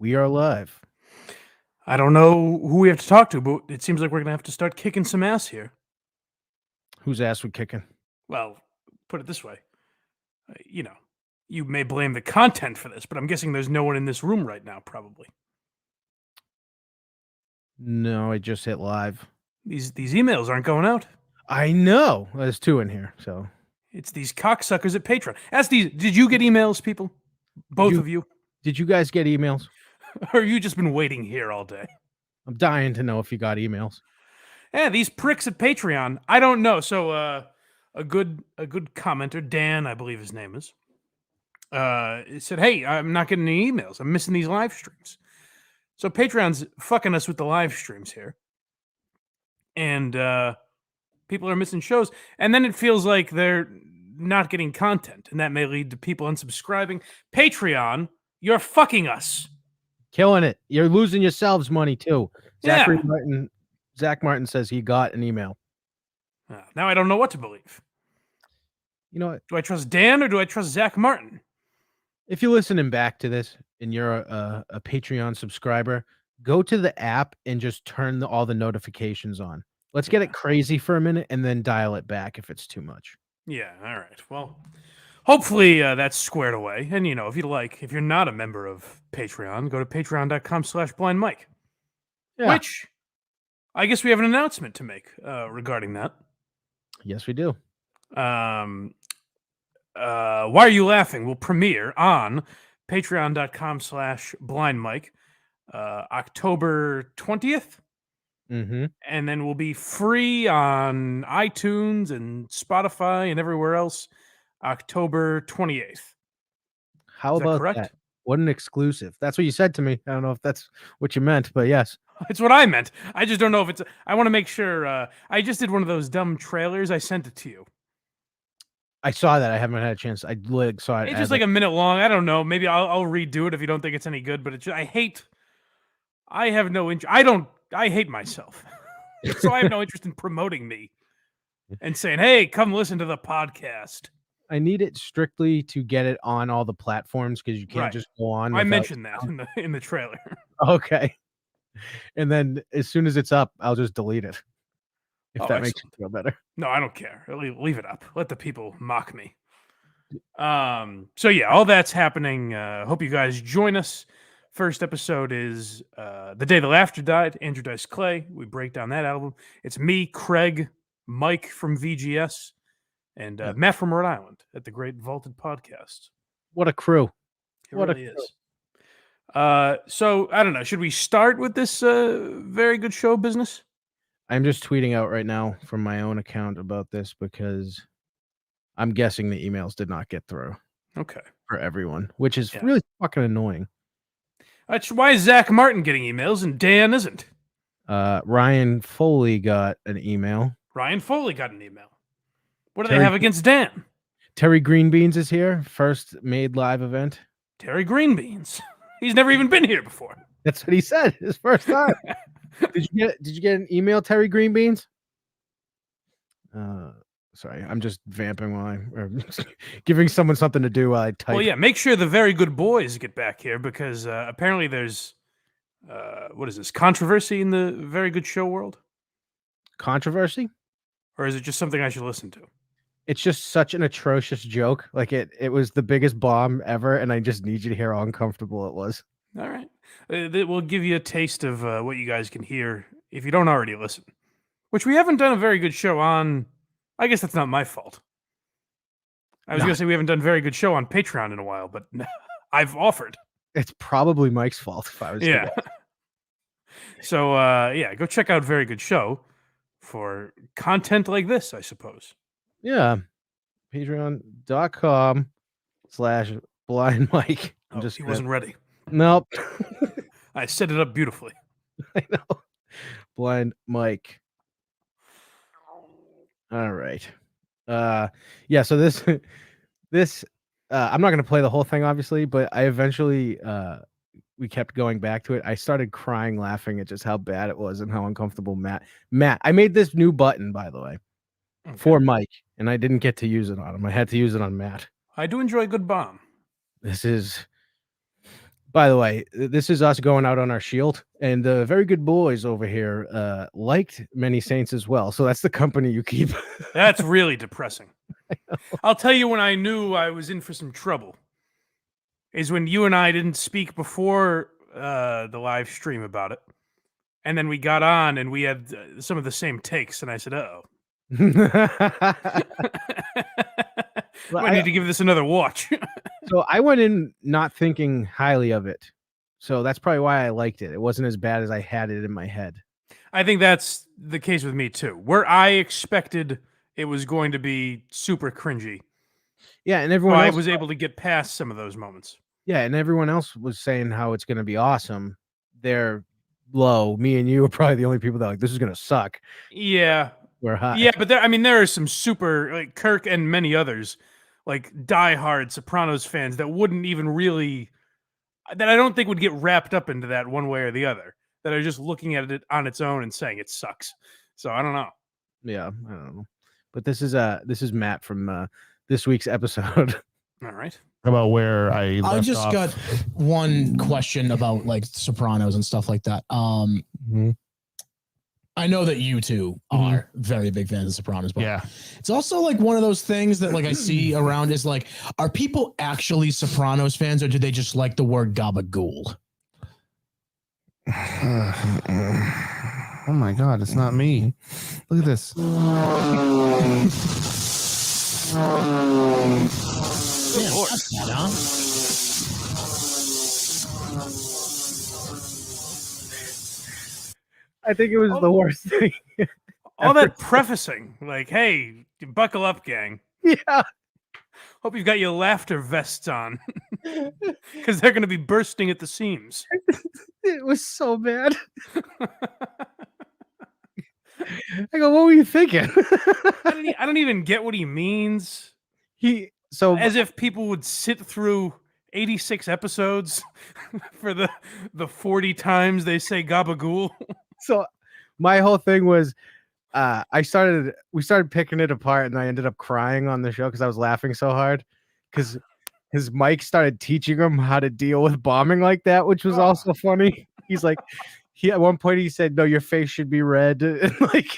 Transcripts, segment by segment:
We are live. I don't know who we have to talk to, but it seems like we're going to have to start kicking some ass here. Whose ass we kicking? Well, put it this way. You may blame the content for this, but I'm guessing there's no one in this room right now, probably. No, I just hit live. These emails aren't going out. I know. There's two in here, so. It's these cocksuckers at Patreon. Did you get emails, people? Both of you? Did you guys get emails? Or have you just been waiting here all day? I'm dying to know if you got emails. Yeah, these pricks at Patreon. I don't know. So a good commenter, Dan, I believe his name is, said, "Hey, I'm not getting any emails. I'm missing these live streams." So Patreon's fucking us with the live streams here, and people are missing shows, and then it feels like they're not getting content, and that may lead to people unsubscribing. Patreon, you're fucking us. Killing it. You're losing yourselves money too. Yeah. Zach Martin says he got an email. Now I don't know what to believe. You know what? Do I trust Dan or do I trust Zach Martin? If you're listening back to this and you're a Patreon subscriber, go to the app and just turn all the notifications on. Let's get it crazy for a minute and then dial it back if it's too much. Yeah, all right. Well, hopefully that's squared away. And, if you're not a member of Patreon, go to patreon.com/blindmike. Yeah. Which, I guess we have an announcement to make regarding that. Yes, we do. Why Are You Laughing will premiere on patreon.com/blindmike October 20th. Mm-hmm. And then we'll be free on iTunes and Spotify and everywhere else October 28th. How about that? What an exclusive. That's what you said to me. I don't know if that's what you meant, but yes. It's what I meant. I just don't know if it's... I want to make sure... I just did one of those dumb trailers. I sent it to you. I saw that. I haven't had a chance. I saw it. It's just like a minute long. I don't know. Maybe I'll redo it if you don't think it's any good, but I have no interest. I hate myself. So I have no interest in promoting me and saying, hey, come listen to the podcast. I need it strictly to get it on all the platforms because you can't just go on. I mentioned that in the trailer. Okay. And then as soon as it's up, I'll just delete it. If that makes you feel better. No, I don't care. Leave it up. Let the people mock me. So yeah, all that's happening. Hope you guys join us. First episode is The Day the Laughter Died, Andrew Dice Clay. We break down that album. It's me, Craig, Mike from VGS, and Matt from Rhode Island at the Great Vaulted Podcast. What a crew. It really is. So, I don't know. Should we start with this very good show business? I'm just tweeting out right now from my own account about this because I'm guessing the emails did not get through. Okay. For everyone, which is really fucking annoying. That's why is Zach Martin getting emails and Dan isn't? Ryan Foley got an email. What do they have against Dan? Terry Greenbeans is here. First made live event. Terry Greenbeans. He's never even been here before. That's what he said. His first time. Did you get an email, Terry Greenbeans? Sorry, I'm just vamping while I'm giving someone something to do while I type. Well, yeah, make sure the very good boys get back here because apparently there's what is this, controversy in the very good show world? Controversy? Or is it just something I should listen to? It's just such an atrocious joke. Like it was the biggest bomb ever, and I just need you to hear how uncomfortable it was. All right. We'll give you a taste of what you guys can hear if you don't already listen, which we haven't done a very good show on. I guess that's not my fault. I was going to say we haven't done a very good show on Patreon in a while, but I've offered. It's probably Mike's fault if I was to go. So, go check out Very Good Show for content like this, I suppose. Yeah. Patreon.com/blindmike. He wasn't ready. Nope. I set it up beautifully. I know. Blind Mike. All right. So this I'm not going to play the whole thing, obviously, but I eventually we kept going back to it. I started crying laughing at just how bad it was and how uncomfortable Matt, I made this new button, by the way, for Mike, and I didn't get to use it on him. I had to use it on Matt. I do enjoy a good bomb. This is By the way, this is us going out on our shield, and the very good boys over here liked Many Saints as well. So that's the company you keep. That's really depressing. I'll tell you when I knew I was in for some trouble is when you and I didn't speak before the live stream about it. And then we got on and we had some of the same takes. And I said, uh-oh. Well, I need to give this another watch. so I went in not thinking highly of it. So that's probably why I liked it. It wasn't as bad as I had it in my head. I think that's the case with me too. Where I expected it was going to be super cringy. Yeah, and everyone I else was able to get past some of those moments. Yeah, and everyone else was saying how it's gonna be awesome. They're low. Me and you are probably the only people that are like, "This is gonna suck." Yeah. We're high. Yeah, but there are some super, like, Kirk and many others, like, diehard Sopranos fans that wouldn't even really that I don't think would get wrapped up into that one way or the other, that are just looking at it on its own and saying it sucks. So, I don't know. Yeah, I don't know. But this is Matt from this week's episode. Alright. About where I left just off. got one question about like Sopranos and stuff like that. Mhm. I know that you two are very big fans of Sopranos, but Yeah. it's also like one of those things that like I see around is like, are people actually Sopranos fans or do they just like the word gabagool? Oh my God, it's not me. Look at this. Yeah, that's bad, huh? I think it was the worst thing. All that prefacing, like, "Hey, buckle up, gang. Yeah. Hope you've got your laughter vests on, because they're gonna be bursting at the seams." It was so bad. I go, "What were you thinking?" I don't even get what he means. So As if people would sit through 86 episodes for the 40 times they say gabagool. so my whole thing was we started picking it apart and I ended up crying on the show because I was laughing so hard because his Mike started teaching him how to deal with bombing like that, which was also funny. He's like, at one point he said, "No, your face should be red," and like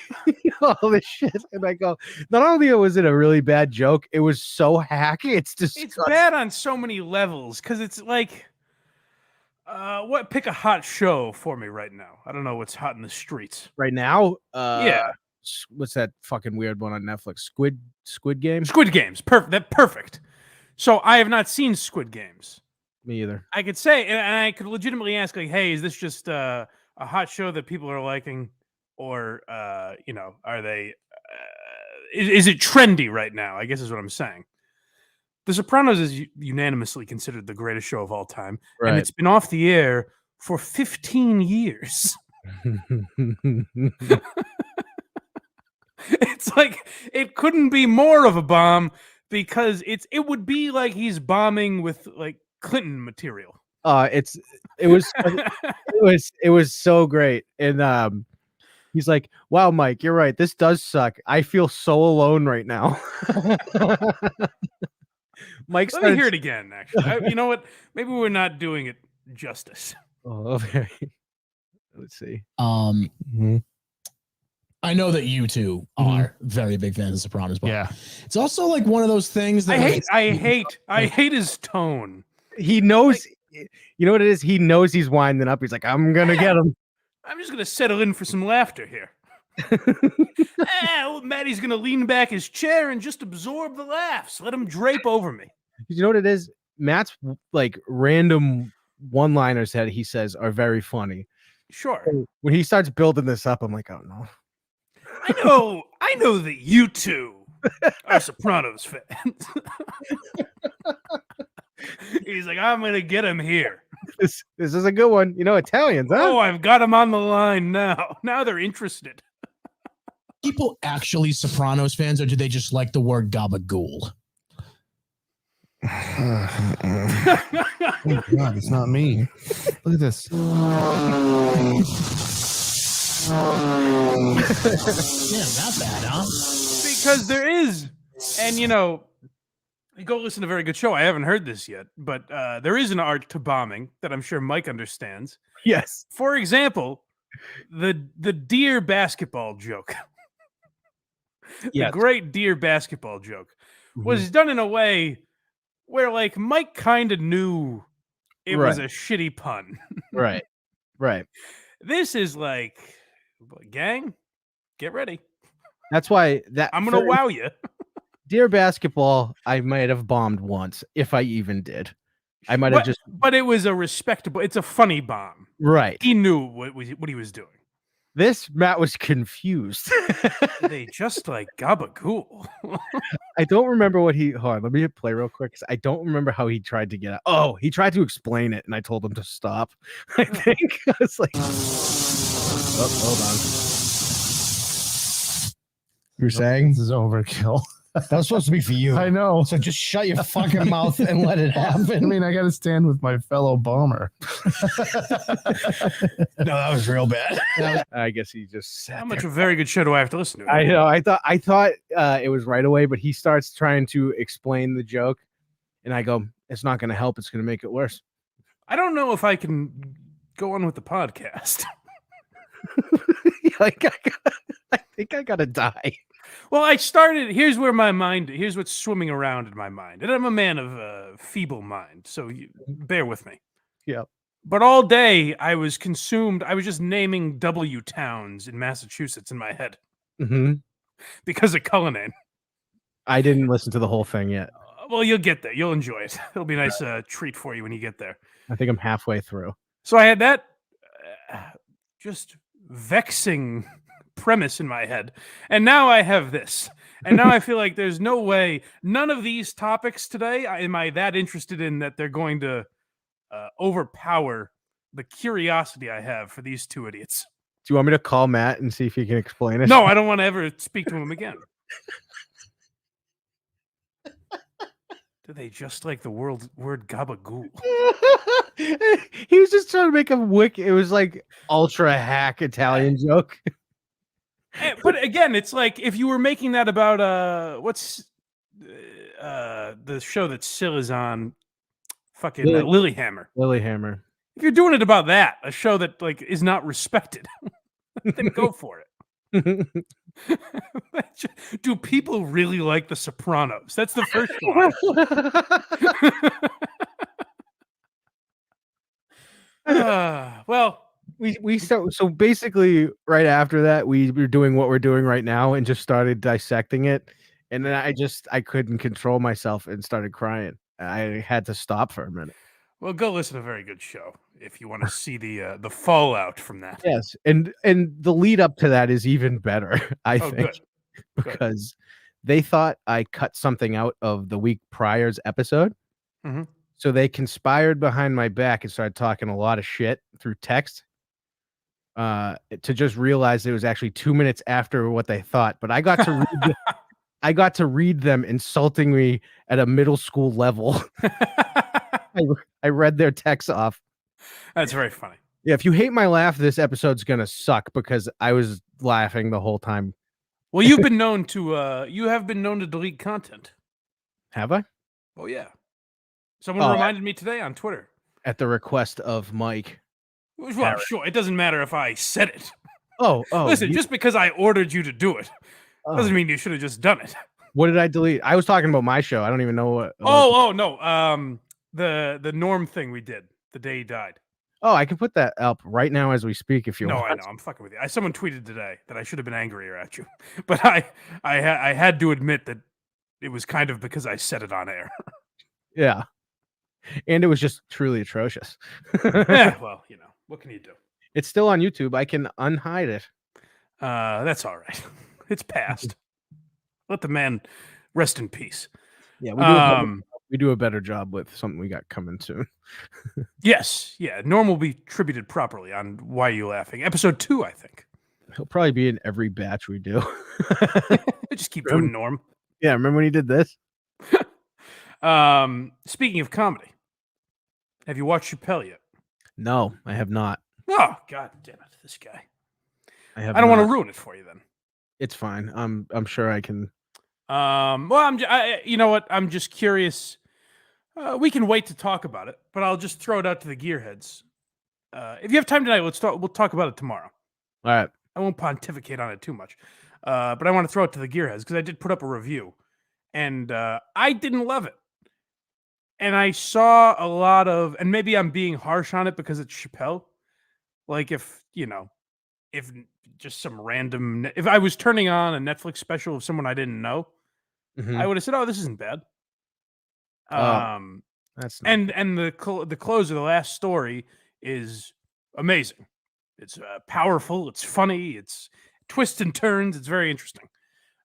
all this shit. And I go, not only was it a really bad joke, it was so hacky. It's disgusting. bad on so many levels because it's like, pick a hot show for me right now. I don't know what's hot in the streets Right now. Yeah. What's that fucking weird one on Netflix? Squid Game? Squid Games. Perfect. So I have not seen Squid Games. Me either. I could say, and I could legitimately ask, like, "Hey, is this just a hot show that people are liking, or are they? Is it trendy right now?" I guess is what I'm saying. The Sopranos is unanimously considered the greatest show of all time, and it's been off the air for 15 years. It's like it couldn't be more of a bomb because it would be like he's bombing with like Clinton material. It was so great. And he's like, "Wow, Mike, you're right. This does suck. I feel so alone right now." Mike, Let me hear it again. Actually, you know what? Maybe we're not doing it justice. Oh, okay. Let's see. I know that you two are very big fans of Sopranos, but Yeah. it's also like one of those things that I hate his tone. He knows. You know what it is? He knows he's winding up. He's like, "I'm gonna get him." I'm just gonna settle in for some laughter here. Old Matty's gonna lean back his chair and just absorb the laughs. Let him drape over me. You know what it is? Matt's like random one-liners that he says are very funny. Sure. When he starts building this up, I'm like, "Oh no." I know that you two are Sopranos fans. He's like, "I'm gonna get him here." This is a good one. You know, Italians, huh? Oh, I've got him on the line now. Now they're interested. people actually Sopranos fans or do they just like the word gabagool? Oh my God, it's not me. Look at this. Yeah, not bad, huh? Because there is, and you know, You go listen to a very good show. I haven't heard this yet, but there is an art to bombing that I'm sure Mike understands. Yes. For example, the deer basketball joke. The Yes. great deer basketball joke Mhm. was done in a way where like Mike kind of knew it was a Right. shitty pun. Right. Right. This is like, gang, get ready. That's why that I'm gonna for wow you. Dear Basketball, I might have bombed once, if I even did. I might have just But it was a respectable. It's a funny bomb. right. He knew what he was doing. This Matt was confused. They just like gabagool. I don't remember what he. Hold on, let me hit play real quick. 'Cause I don't remember how he tried to get out. Oh, he tried to explain it, and I told him to stop. I think I was like, oh, hold on. You're saying This is overkill. that was supposed to be for you. I know. So just shut your fucking mouth and let it I happen. mean, I got to stand with my fellow bomber. No, that was real bad. I guess he just sat How there. much a very good show do I have to listen to? I know. I thought it was right away, but he starts trying to explain the joke, and I go, "It's not going to help. It's going to make it worse." I don't know if I can go on with the podcast. Like I think I gotta die. Well, here's what's swimming around in my mind. And I'm a man of feeble mind, so bear with me. Yep. But all day I was just naming W towns in Massachusetts in my head Mm-hmm. because of Cullinan. I didn't listen to the whole thing yet. Well, you'll get there. You'll enjoy it. It'll be a nice treat for you when you get there. I think I'm halfway through. So I had that just vexing premise in my head. And now I have this. And now I feel like there's no way, none of these topics today am I that interested in that they're going to overpower the curiosity I have for these two idiots. Do you want me to call Matt and see if he can explain it? No, I don't want to ever speak to him again. Do they just like the word gabagool? He was just trying to make a it was like ultra hack Italian joke. But again, it's like if you were making that about what's the show that Sil is on, fucking Lilyhammer. Lilyhammer. If you're doing it about that, a show that like is not respected, then go for it. Do people really like The Sopranos? That's the first one. Well, so basically right after that we were doing what we're doing right now and just started dissecting it, and then I couldn't control myself and started crying. I had to stop for a minute. Well, go listen to a very good show if you want to see the fallout from that. Yes, and the lead up to that is even better, I think, good. because they thought I cut something out of the week prior's episode. Mhm. So they conspired behind my back and started talking a lot of shit through text to just realize it was actually 2 minutes after what they thought. But I got to I got to read them insulting me at a middle school level. I read their texts off. That's very funny. Yeah, if you hate my laugh, this episode's gonna suck because I was laughing the whole time. Well, you have been known to delete content. Have I? Oh yeah. Someone reminded me today on Twitter. At the request of Mike. Well, sure. It doesn't matter if I said it. Oh. Listen, just because I ordered you to do it doesn't mean you should have just done it. What did I delete? I was talking about my show. I don't even know what. No. The Norm thing we did the day he died. Oh, I can put that up right now as we speak if you No, want. I know. I'm fucking with you. Someone tweeted today that I should have been angrier at you, but I had to admit that it was kind of because I said it on air. Yeah. And it was just truly atrocious. Yeah, well, what can you do? It's still on YouTube. I can unhide it. That's all right. It's past. Let the man rest in peace. Yeah, we do a better job with something we got coming soon. Yes, yeah. Norm will be tributed properly on Why Are You Laughing? Episode 2, I think. He'll probably be in every batch we do. Just keep doing Norm. Yeah, remember when he did this? Speaking of comedy, have you watched Chappelle yet? No, I have not. Oh, god damn it, this guy. I don't want to ruin it for you then. It's fine. I'm sure I can Well, you know what? I'm just curious. We can wait to talk about it, but I'll just throw it out to the gearheads. If you have time tonight, we'll talk about it tomorrow. All right. I won't pontificate on it too much, but I want to throw it to the gearheads because I did put up a review, and I didn't love it. And I saw a lot of, and maybe I'm being harsh on it because it's Chappelle. Like if just some random, if I was turning on a Netflix special of someone I didn't know, I would have said, "Oh, this isn't bad." That's not And the close of the last story is amazing. It's powerful. It's funny. It's twists and turns. It's very interesting.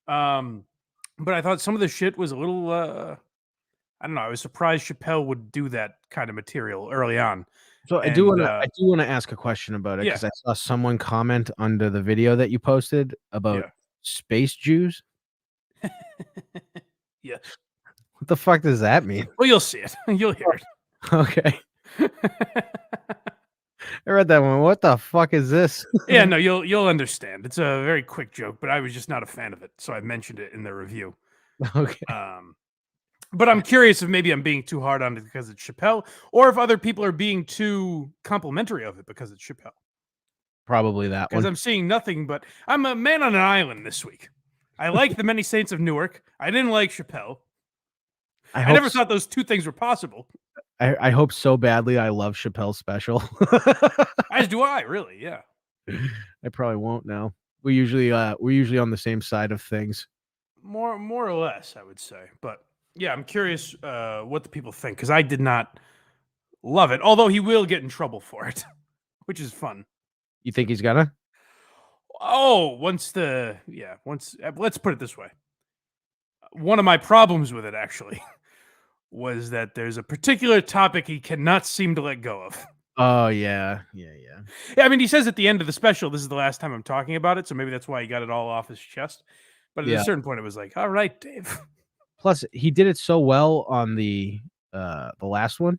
But I thought some of the shit was a little. I don't know. I was surprised Chappelle would do that kind of material early on. So I do want to ask a question about it Yeah. because I saw someone comment under the video that you posted about Yeah. space Jews. Yeah. What the fuck does that mean? Well, you'll see it. You'll hear it. Okay. I read that one. What the fuck is this? Yeah, no, you'll understand. It's a very quick joke, but I was just not a fan of it, so I mentioned it in the review. Okay. But I'm curious if maybe I'm being too hard on it because it's Chappelle, or if other people are being too complimentary of it because it's Chappelle. Probably that Because one. I'm seeing nothing but I'm a man on an island this week. I like the Many Saints of Newark. I didn't like Chappelle. I never thought those two things were possible. I hope so badly. I love Chappelle's special. As do I, really. Yeah. I probably won't now. We're usually on the same side of things. More or less, I would say. But yeah, I'm curious what the people think because I did not love it. Although he will get in trouble for it, which is fun. You think he's gonna? Oh, let's put it this way. One of my problems with it actually was that there's a particular topic he cannot seem to let go of. Oh yeah. Yeah, I mean, he says at the end of the special, this is the last time I'm talking about it, so maybe that's why he got it all off his chest. But at a certain point, it was like, all right, Dave. Plus, he did it so well on the last one.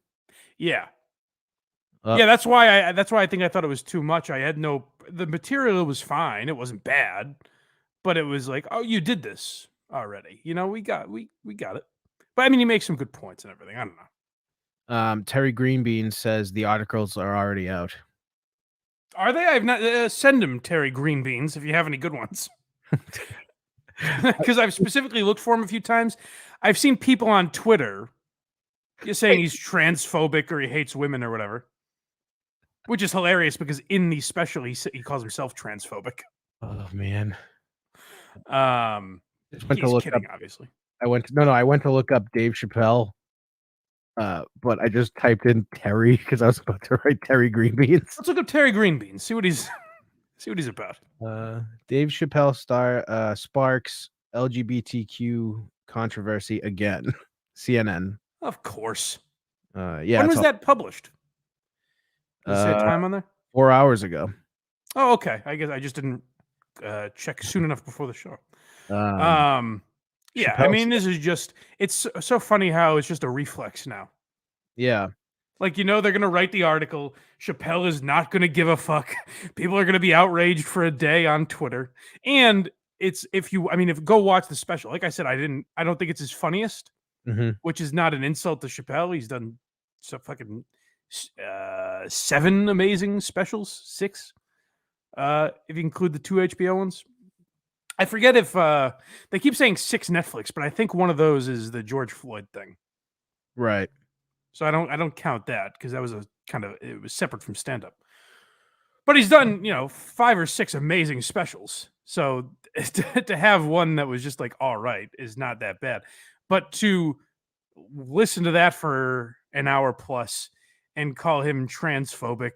Yeah. Yeah, that's why I think I thought it was too much. The material was fine. It wasn't bad, but it was like, oh, you did this already. We got it. But I mean, he makes some good points and everything. I don't know. Terry Greenbean says the articles are already out. Are they? I've not send him Terry Greenbeans if you have any good ones. Because I've specifically looked for him a few times. I've seen people on Twitter saying he's transphobic or he hates women or whatever, which is hilarious because in the special he calls himself transphobic. Oh man. He's kidding, obviously. I went to look up Dave Chappelle. But I just typed in Terry because I was about to write Terry Greenbeans. Let's look up Terry Greenbeans. See what he's about. Dave Chappelle sparks LGBTQ controversy again. CNN. Of course. Yeah. When was that published? Does it say a time on there? 4 hours ago. Oh, okay. I guess I just didn't check soon enough before the show. Yeah, I mean, it's so funny how it's just a reflex now. Yeah. Like, they're going to write the article. Chappelle is not going to give a fuck. People are going to be outraged for a day on Twitter. And go watch the special. Like I said, I don't think it's his funniest, which is not an insult to Chappelle. He's done so fucking 7 amazing specials, 6. If you include the 2 HBO ones. I forget if they keep saying 6 Netflix, but I think one of those is the George Floyd thing. Right. So I don't count that because that was it was separate from stand-up. But he's done, 5 or 6 amazing specials. So to have one that was just like, all right, is not that bad. But to listen to that for an hour plus and call him transphobic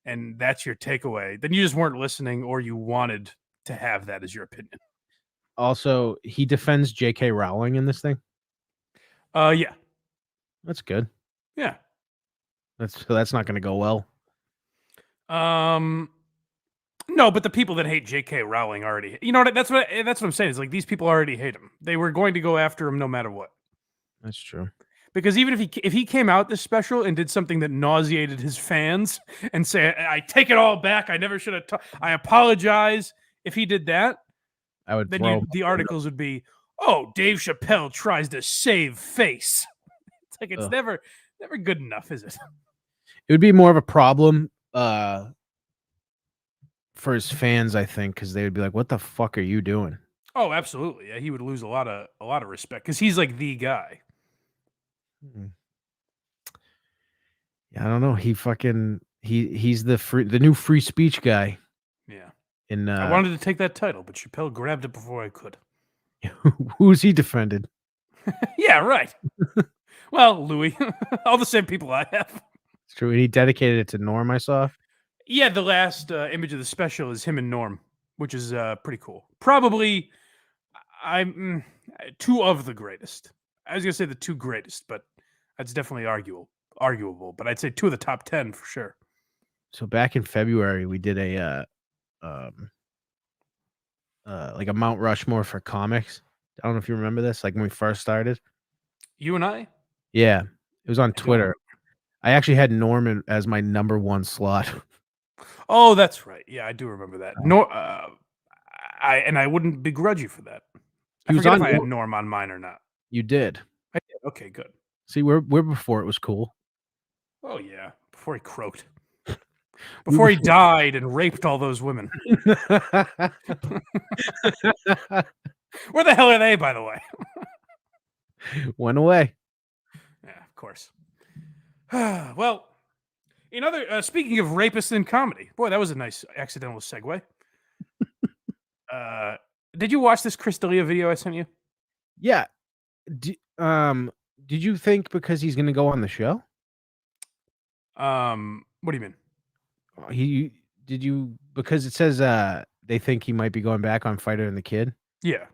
and that's your takeaway, then you just weren't listening or you wanted to have that as your opinion. Also, he defends J.K. Rowling in this thing. Yeah. That's good. Yeah. That's not going to go well. No, but the people that hate J.K. Rowling already, that's what I'm saying. Is like these people already hate him. They were going to go after him no matter what. That's true. Because even if he came out this special and did something that nauseated his fans and say, I take it all back, I never should have, I apologize. If he did that, I would then the articles would be, Oh, Dave Chappelle tries to save face. It's like it's Ugh. never good enough, is it? It would be more of a problem for his fans, I think, because they would be like, "What the fuck are you doing?" Oh, absolutely. Yeah, he would lose a lot of respect because he's like the guy. Mm. Yeah, I don't know. He's the new free speech guy. Yeah. In I wanted to take that title, but Chappelle grabbed it before I could. who's he defended? Yeah, right. Well, Louis, all the same people I have. It's true. And he dedicated it to Norm, I saw. Yeah, the last image of the special is him and Norm, which is pretty cool. Probably, I'm two of the greatest. I was gonna say the two greatest, but that's definitely arguable. But I'd say two of the top 10 for sure. So back in February, we did a like a Mount Rushmore for comics. I don't know if you remember this, like when we first started. You and I? Yeah, it was on do Twitter. I actually had Norman as my number one slot. Oh, that's right. Yeah, I do remember that. I wouldn't begrudge you for that. I He was forget on if I had your- Norm on mine or not. You did. I did. Okay, good. See, we're before it was cool. Oh yeah, before he croaked. Before he died and raped all those women. Where the hell are they, by the way? Went away. Yeah, of course. Well, in other speaking of rapists in comedy, boy, that was a nice accidental segue. Did you watch this Chris D'Elia video I sent you? Yeah. Did you think because he's going to go on the show? What do you mean? Because it says they think he might be going back on Fighter and the Kid. Yeah.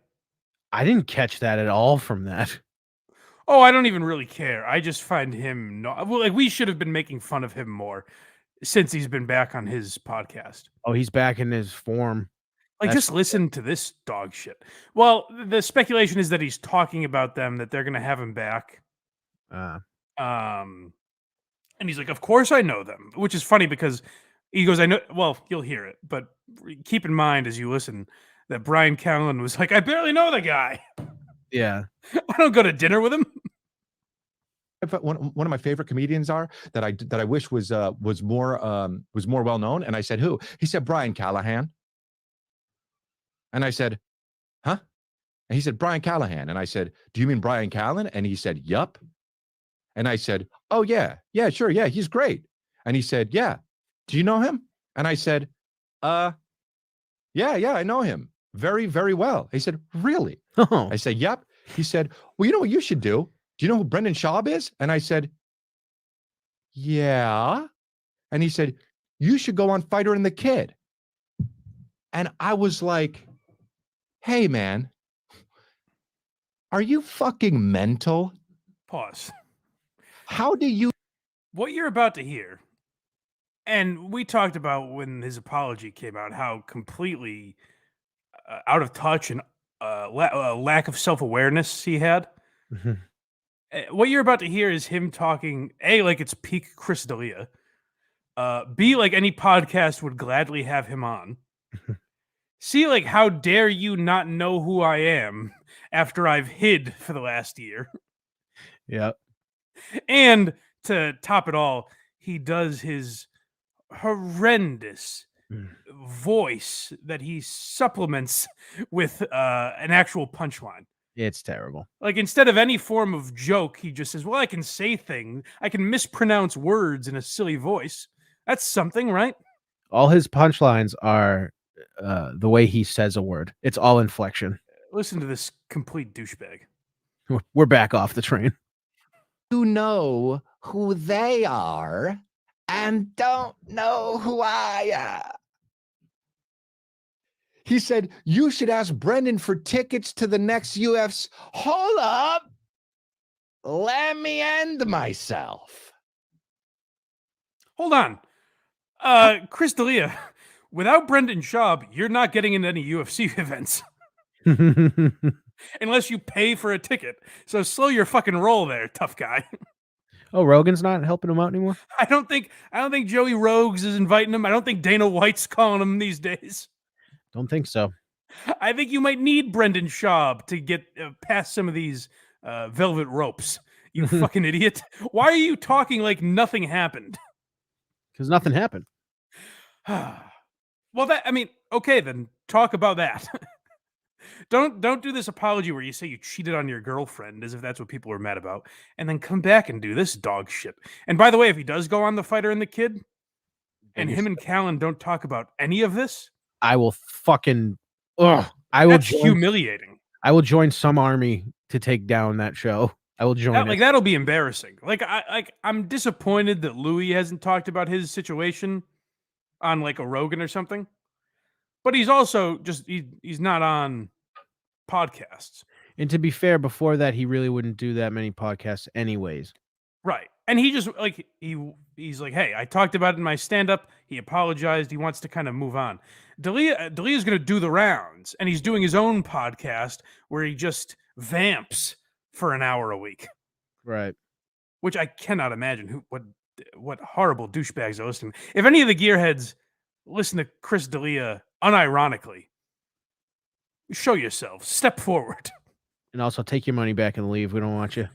I didn't catch that at all from that. Oh, I don't even really care. I just find him like we should have been making fun of him more since he's been back on his podcast. Oh, he's back in his form. Like, just listen to this dog shit. Well, the speculation is that he's talking about them, that they're going to have him back. And he's like, of course I know them, which is funny because he goes, I know, well, you'll hear it, but keep in mind as you listen that Brian Callen was like, I barely know the guy. Yeah. I don't go to dinner with him. One of my favorite comedians are that I wish was more well known. And I said, who? He said, Brian Callahan. And I said, huh? And he said, Brian Callahan. And I said, do you mean Brian Callen? And he said, yup. And I said, oh, yeah, sure. Yeah, he's great. And he said, yeah. Do you know him? And I said, yeah, I know him very, very well. He said, really? Oh. I said, yep. He said, well, you know what you should do? Do you know who Brendan Schaub is? And I said, yeah. And he said, you should go on Fighter and the Kid. And I was like, hey, man, are you fucking mental? Pause. How do you? What you're about to hear, and we talked about when his apology came out, how completely out of touch and lack of self-awareness he had. Mhm. What you're about to hear is him talking, A, like it's peak Chris D'Elia, B, like any podcast would gladly have him on, C, like how dare you not know who I am after I've hid for the last year. Yep. And to top it all, he does his horrendous voice that he supplements with an actual punchline. It's terrible. Like, instead of any form of joke, he just says, well, I can say things. I can mispronounce words in a silly voice. That's something, right? All his punchlines are the way he says a word. It's all inflection. Listen to this complete douchebag. We're back off the train. You know who they are and don't know who I am. He said, you should ask Brendan for tickets to the next UFC. Hold up. Let me end myself. Hold on. Chris D'Elia, without Brendan Schaub, you're not getting into any UFC events. Unless you pay for a ticket. So slow your fucking roll there, tough guy. Oh, Rogan's not helping him out anymore? I don't think Joey Rogues is inviting him. I don't think Dana White's calling him these days. Don't think so. I think you might need Brendan Schaub to get past some of these velvet ropes. You fucking idiot. Why are you talking like nothing happened? Because nothing happened. Well, okay, then talk about that. Don't do this apology where you say you cheated on your girlfriend as if that's what people are mad about, and then come back and do this dog shit. And by the way, if he does go on The Fighter and the Kid, and him and Callan don't talk about any of this, I will fucking. Ugh. I will that's join. humiliating. I will join some army to take down that show. I will join it. Like that'll be embarrassing. I'm disappointed that Louis hasn't talked about his situation on like a Rogan or something. But he's also just he's not on podcasts. And to be fair, before that, he really wouldn't do that many podcasts anyways. Right. And he just like he's like, hey, I talked about it in my stand-up. He apologized. He wants to kind of move on. D'Elia's gonna do the rounds, and he's doing his own podcast where he just vamps for an hour a week. Right. Which I cannot imagine what horrible douchebags are listening. If any of the gearheads listen to Chris D'Elia unironically, show yourself. Step forward. And also take your money back and leave. We don't want you.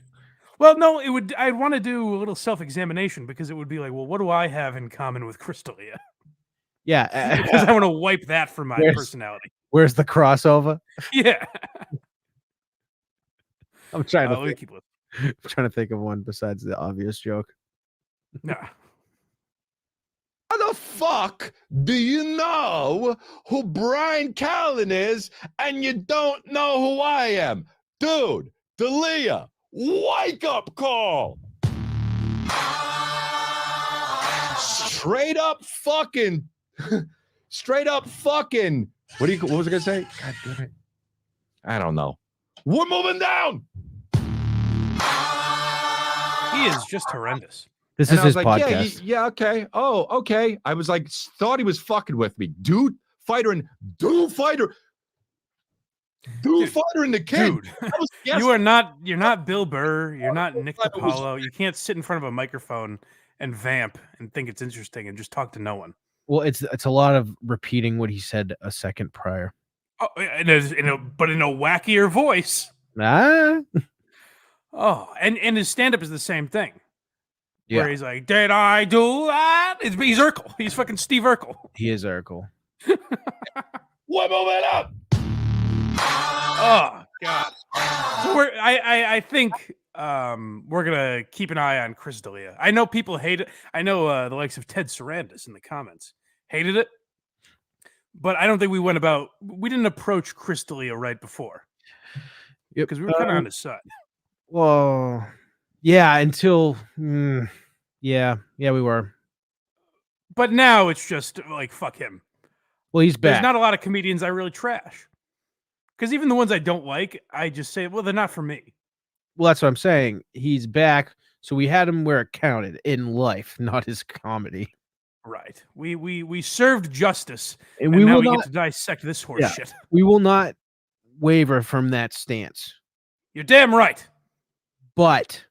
Well, no, I'd want to do a little self-examination because it would be like, well, what do I have in common with Chris D'Elia? Yeah. Because I want to wipe that from my personality. Where's the crossover? Yeah. I'm trying to keep listening. I'm trying to think of one besides the obvious joke. Nah. How the fuck do you know who Brian Callen is and you don't know who I am? Dude, D'Elia, wake up call. Straight up fucking. What was I gonna say? God damn it. I don't know. We're moving down. He is just horrendous. This And is I was his like, podcast. yeah, okay. Oh, okay. I was like, thought he was fucking with me. Dude fighter in the Kid. Dude, you're not Bill Burr. You're not Nick DiPaolo. You can't sit in front of a microphone and vamp and think it's interesting and just talk to no one. Well, it's a lot of repeating what he said a second prior. Oh, but in a wackier voice. Ah. Oh, and his stand-up is the same thing. Yeah. Where he's like, did I do that? He's Urkel. He's fucking Steve Urkel. He is Urkel. We're moving up. Oh God. So I think we're gonna keep an eye on Chris D'Elia. I know people hate it. I know the likes of Ted Sarandis in the comments hated it, but I don't think we didn't approach Chris D'Elia right before. Yep. Because we were kind of on his side. Well, yeah, until yeah, we were. But now it's just like fuck him. Well, he's back. There's not a lot of comedians I really trash. Because even the ones I don't like, I just say, well, they're not for me. Well, that's what I'm saying. He's back, so we had him where it counted in life, not his comedy. Right. We served justice, And now we get to dissect this horse shit. We will not waver from that stance. You're damn right. But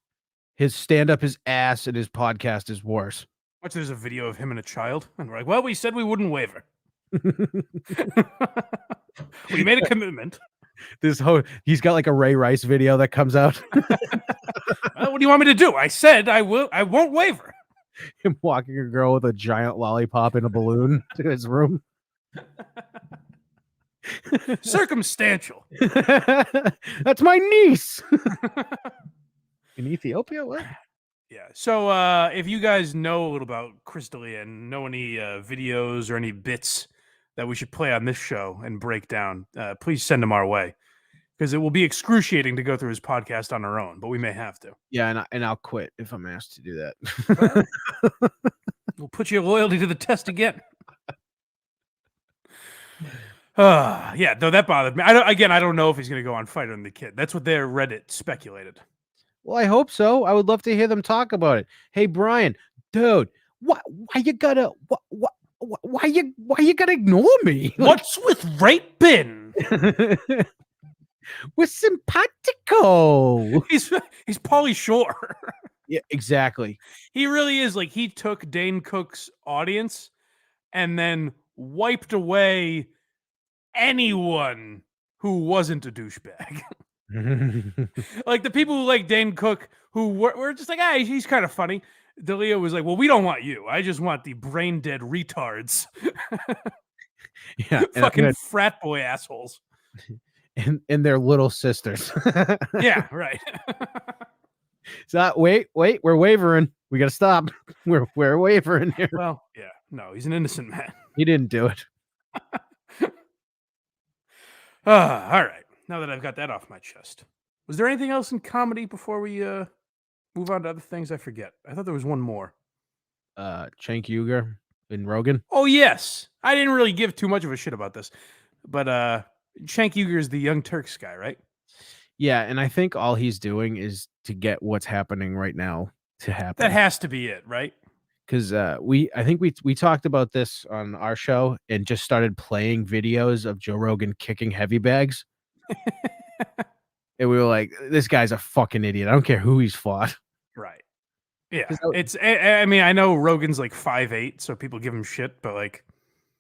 his stand-up is ass and his podcast is worse. Watch, there's a video of him and a child, and we're like, well, we said we wouldn't waver. We made a commitment. He's got like a Ray Rice video that comes out. Well, what do you want me to do? I said I won't waver. Him walking a girl with a giant lollipop in a balloon to his room. Circumstantial. That's my niece. In Ethiopia? What? Yeah. So if you guys know a little about Chris D'Elia and know any videos or any bits that we should play on this show and break down, please send them our way. Because it will be excruciating to go through his podcast on our own, but we may have to. Yeah, and I'll quit if I'm asked to do that. We'll put your loyalty to the test again. Yeah, though that bothered me. I don't know if he's going to go on Fighter and the Kid. That's what their Reddit speculated. Well, I hope so. I would love to hear them talk about it. Hey, Brian, dude, why you gotta ignore me? What's with Rape Bin? We're simpatico. He's Pauly Shore. Yeah, exactly. He really is. Like, he took Dane Cook's audience and then wiped away anyone who wasn't a douchebag. Like the people who like Dane Cook, who were just like, ah, he's kind of funny. DeLeo was like, well, we don't want you. I just want the brain dead retards. Yeah, and Fucking frat boy assholes. and their little sisters. Yeah, right. So wait, we're wavering. We gotta stop. We're wavering here. Well, yeah, no, he's an innocent man. He didn't do it. All right. Now that I've got that off my chest, was there anything else in comedy before we move on to other things? I forget. I thought there was one more. Cenk Uygur and Rogan. Oh yes, I didn't really give too much of a shit about this, but Cenk Uygur is the Young Turks guy, right? Yeah, and I think all he's doing is to get what's happening right now to happen. That has to be it, right? Because I think we talked about this on our show and just started playing videos of Joe Rogan kicking heavy bags. And we were like, this guy's a fucking idiot. I don't care who he's fought. Right. Yeah. It's. I mean, I know Rogan's like 5'8", so people give him shit, but like,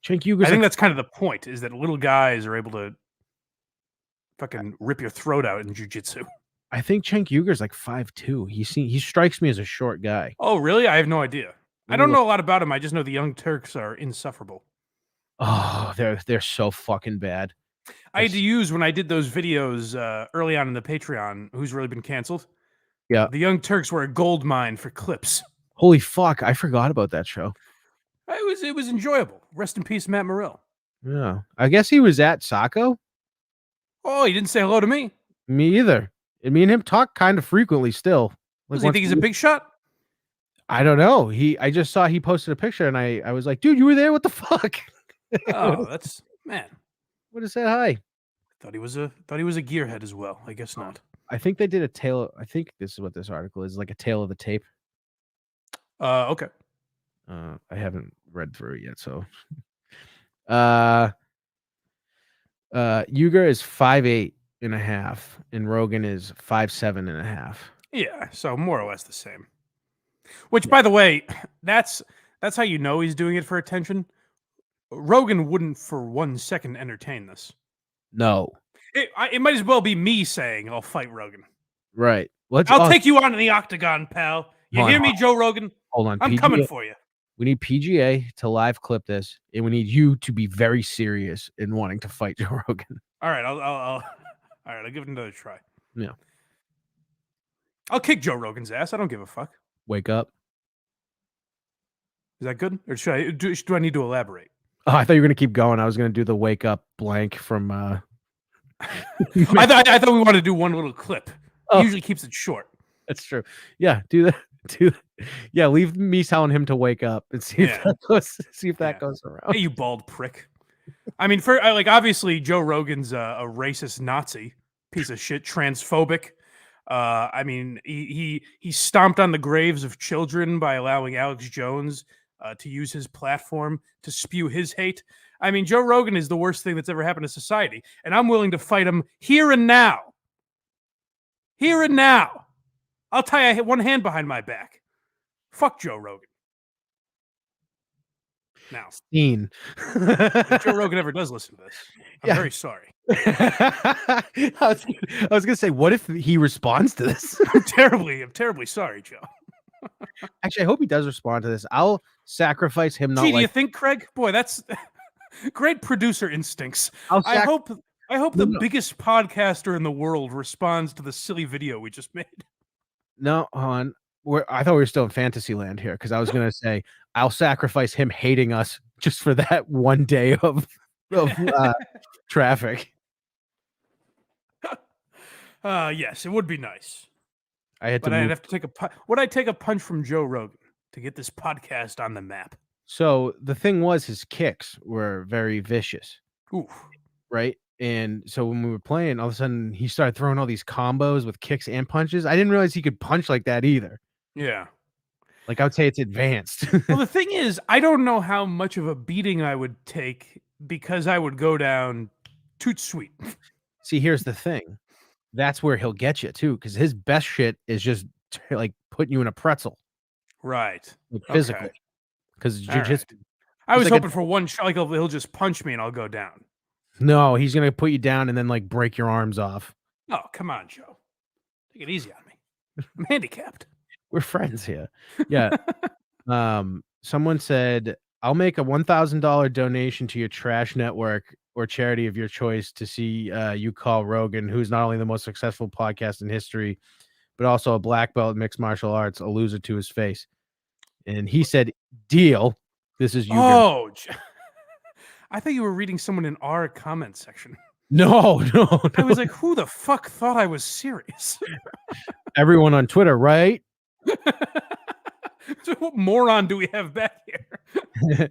Cenk Uygur's I think that's kind of the point: is that little guys are able to fucking rip your throat out in jujitsu. I think Cenk Uygur's like 5'2". He strikes me as a short guy. Oh, really? I have no idea. I don't know a lot about him. I just know the Young Turks are insufferable. Oh, they're so fucking bad. I had to use when I did those videos early on in the Patreon. Who's really been canceled? Yeah, the Young Turks were a gold mine for clips. Holy fuck! I forgot about that show. It was enjoyable. Rest in peace, Matt Morrell. Yeah, I guess he was at Saco. Oh, he didn't say hello to me. Me either. And me and him talk kind of frequently still. Does he think he's a big shot? I don't know. I just saw he posted a picture and I was like, dude, you were there? What the fuck? Oh, that's man. Would have said hi. Thought he was a gearhead as well. I guess not. I think they did a tale. I think this is what this article is, like a tale of the tape. Okay. I haven't read through it yet, so Uygur is 5'8.5", and Rogan is 5'7.5". Yeah, so more or less the same. Which, by the way, that's how you know he's doing it for attention. Rogan wouldn't for 1 second entertain this. No. It might as well be me saying I'll fight Rogan. Right. I'll take you on in the octagon, pal. You hear me, Joe Rogan? Hold on. I'm coming for you. We need PGA to live clip this, and we need you to be very serious in wanting to fight Joe Rogan. All right, I'll give it another try. Yeah. I'll kick Joe Rogan's ass. I don't give a fuck. Wake up. Is that good? Or do I need to elaborate? Oh, I thought you were gonna keep going. I was gonna do the wake up blank from I thought we wanted to do one little clip. He usually keeps it short. That's true. Yeah, do that. Yeah, leave me telling him to wake up and see if that goes around. Hey, you bald prick. I mean, obviously Joe Rogan's a racist Nazi piece of shit, transphobic. I mean, he stomped on the graves of children by allowing Alex Jones to use his platform to spew his hate. I mean, Joe Rogan is the worst thing that's ever happened to society, and I'm willing to fight him here and now. Here and now. I'll tie one hand behind my back. Fuck Joe Rogan. Now, Scene. if Joe Rogan ever does listen to this, I'm very sorry. I was gonna say, what if he responds to this? I'm terribly sorry, Joe. Actually, I hope he does respond to this. I'll sacrifice him. Do you think, Craig? Boy, that's great producer instincts. I hope the biggest podcaster in the world responds to the silly video we just made. No, hon. I thought we were still in fantasy land here because I was gonna say I'll sacrifice him hating us just for that one day of traffic. Yes, it would be nice. I'd have to take would I take a punch from Joe Rogan to get this podcast on the map? So the thing was, his kicks were very vicious. Oof. Right? And so when we were playing, all of a sudden he started throwing all these combos with kicks and punches. I didn't realize he could punch like that either. Yeah. Like, I would say it's advanced. Well, the thing is, I don't know how much of a beating I would take because I would go down toot sweet. See, here's the thing. That's where he'll get you too, because his best shit is just like putting you in a pretzel. Right. Like, physically. Because jiu-jitsu. I was hoping for one shot, like he'll just punch me and I'll go down. No, he's gonna put you down and then like break your arms off. Oh, come on, Joe. Take it easy on me. I'm handicapped. We're friends here. Yeah. Someone said, "I'll make a $1,000 donation to your trash network or charity of your choice to see you call Rogan, who's not only the most successful podcast in history, but also a black belt in mixed martial arts, a loser to his face." And he said, "Deal." This is Uger. Oh, I thought you were reading someone in our comment section. No, no, I was no. like, who the fuck thought I was serious? Everyone on Twitter, right? So what moron do we have back here?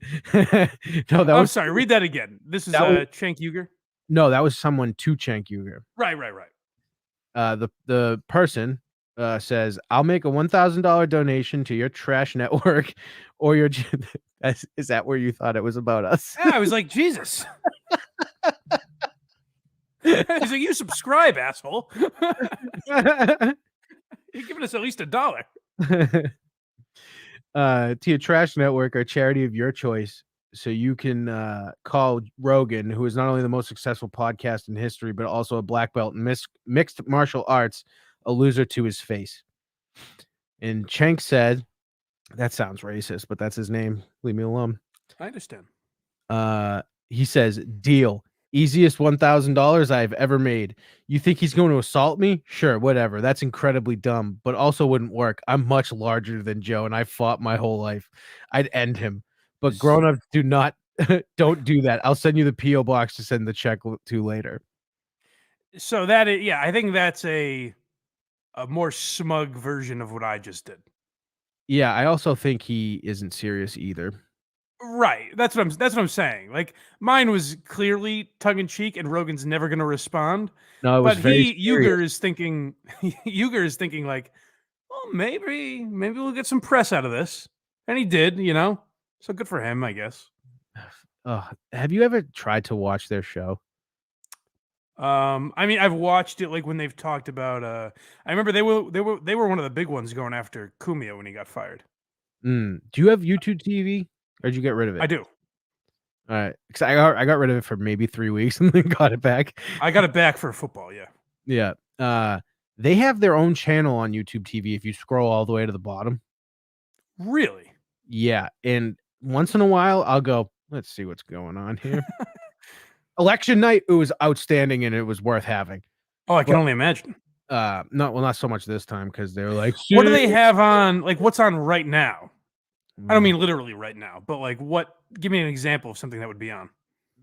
No, that I'm was sorry. Read that again. This is that was Cenk Uygur. no, that was someone to Cenk Uygur. Right. The person says, "I'll make a $1,000 donation to your trash network or your." Is that where you thought it was about us? Yeah, I was like, Jesus. He's like, you subscribe, asshole. You're giving us at least $1. To your trash network or charity of your choice, so you can call Rogan, who is not only the most successful podcast in history, but also a black belt in mixed martial arts, a loser to his face. And Cenk said, "That sounds racist, but that's his name. Leave me alone." I understand. He says, "Deal. Easiest $1,000 I've ever made. You think he's going to assault me? Sure, whatever. That's incredibly dumb, but also wouldn't work. I'm much larger than Joe, and I fought my whole life. I'd end him. But grown-ups do not don't do that. I'll send you the P.O. box to send the check to later." So that is, yeah, I think that's a more smug version of what I just did. Yeah, I also think he isn't serious either. Right. That's what I'm saying. Like mine was clearly tongue in cheek, and Rogan's never going to respond. No, it was But very serious. Uygur is thinking, Uygur is thinking like, well, maybe we'll get some press out of this, and he did, So good for him, I guess. Have you ever tried to watch their show? I mean, I've watched it like when they've talked about. I remember they were one of the big ones going after Kumio when he got fired. Do you have YouTube TV, or did you get rid of it? I do. All right, because I got rid of it for maybe 3 weeks and then got it back. I got it back for football. Yeah. Yeah. They have their own channel on YouTube TV if you scroll all the way to the bottom. Really? Yeah, and once in a while I'll go, let's see what's going on here. Election night, it was outstanding and it was worth having. Oh, I can only imagine. Not so much this time because they're like, What do they have on? Like, what's on right now? I don't Mm, mean literally right now, but like, what? Give me an example of something that would be on.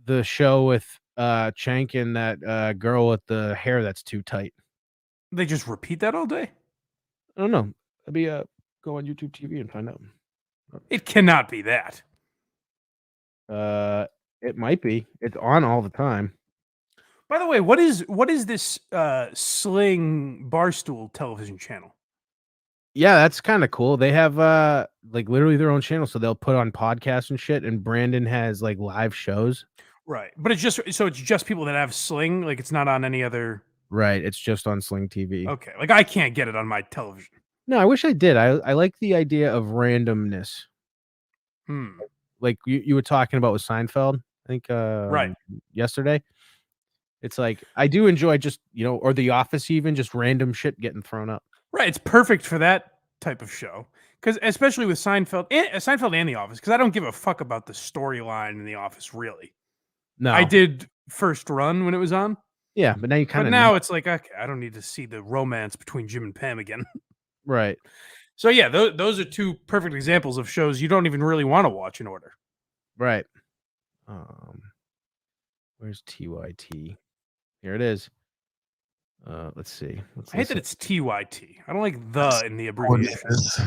the show with Cenk and that girl with the hair that's too tight. They just repeat that all day. I don't know. Maybe go on YouTube TV and find out. It cannot be that. It might be. It's on all the time. By the way, what is this Sling Barstool television channel? Yeah, that's kind of cool. They have like literally their own channel, so they'll put on podcasts and shit. And Brandon has like live shows. Right, but it's just people that have Sling. Like it's not on any other. Right, it's just on Sling TV. Okay, like I can't get it on my television. No, I wish I did. I like the idea of randomness. Hmm. Like you were talking about with Seinfeld, I think Right. yesterday. It's like I do enjoy just, or The Office even, just random shit getting thrown up. Right, it's perfect for that type of show. Because especially with Seinfeld and The Office, because I don't give a fuck about the storyline in The Office, really. No. I did first run when it was on. Yeah, but now you kind But of now it's like, okay, I don't need to see the romance between Jim and Pam again. Right. So yeah, those are two perfect examples of shows you don't even really want to watch in order. Right. Where's TYT? Here it is. Let's see. I hate that it's TYT. I don't like the in the abbreviation.